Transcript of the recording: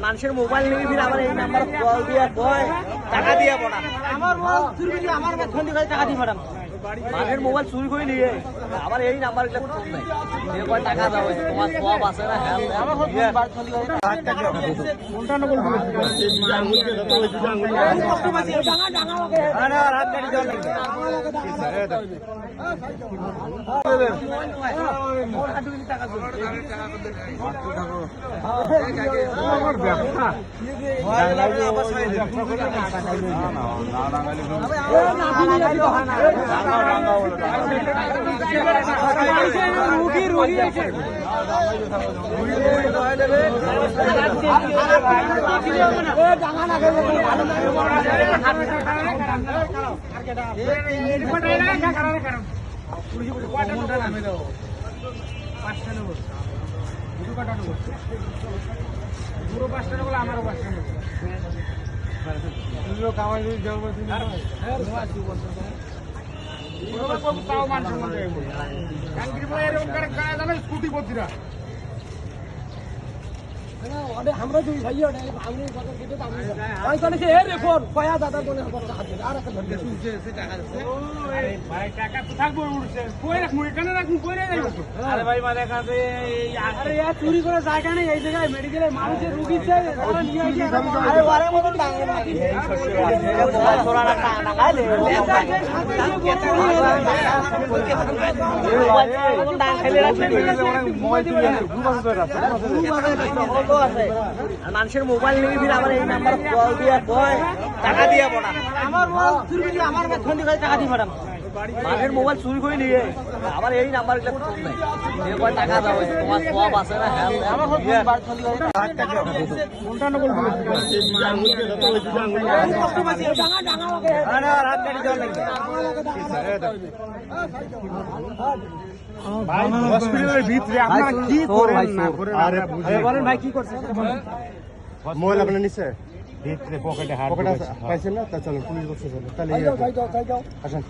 মানুষের মোবাইল নিয়ে ফির আমার এই নাম্বার কল দিয়ে কয় টাকা দিয়ে পড়া আমার মোবাইল চুরি করে আমার ফোন দিয়ে টাকা দিয়ে ম্যাডাম মানুষের মোবাইল চুরি করে নিয়ে আবার এই নাম্বার গুলো ফোন দেয় দিয়ে কয় টাকা দাও তোমার সব আছে না হ্যাঁ আমার ফোন দিয়ে কোনটা নকল কষ্ট পাচ্ছি ডাঙা ডাঙা লাগে আরে রাত গাড়ি দেওয়া লাগবে টাকা পুরো 5 টাকা বলে আমারও 5 টাকা তুইও কামাই দিবি জল বসে না হ্যাঁ সব তাও মান সম্মান দেব কাঙ্গরি বলে এরকম করে গানা জানো স্কুটি বদিরা না ওরে আমরা দুই ভাই ওরে আমি কথা কেটে দাম ওই কোনে সে এর ফোন কয়া দাদা কোনে কথা হাতে আর একটা ধরে শুনছে সে টাকা দিছে আরে ভাই টাকা তো থাকবো উঠছে কই রাখ মুই কেন রাখ কই রে যাইবো আরে ভাই মানে কাছে আরে ইয়া চুরি করে জায়গা নেই এই জায়গায় মেডিকেলে মানুষের রোগী চাই ওরা নিয়ে আইছে আরে ওরে মত টাঙ্গে নাকি এই ছোট ছোড়া না টাকা খাইলে মানুষের মোবাইল নিয়ে ফির আমার এই নাম্বার কল দিয়ে কয় টাকা দিয়ে পড়া আমার মোবাইল চুরি করে আমার ফোন দিয়ে টাকা দিয়ে ম্যাডাম মানুষের মোবাইল চুরি করে নিয়ে আবার এই নাম্বার গুলো ফোন দেয় দিয়ে কয় টাকা দাও তোমার সব আছে না হ্যাঁ আমার ফোন দিয়ে কোনটা নকল কষ্ট পাচ্ছি ডাঙা ডাঙা লাগে আরে রাত গাড়ি দেওয়া লাগবে ভাই হসপিটালের ভিতরে আপনারা কি করেন না করেন আরে বলেন ভাই কি করছেন মোবাইল আপনার নিচে ভিতরে পকেটে হাত পাইছেন না তা চলো পুলিশ বক্সে চলো তাহলে যাও আসেন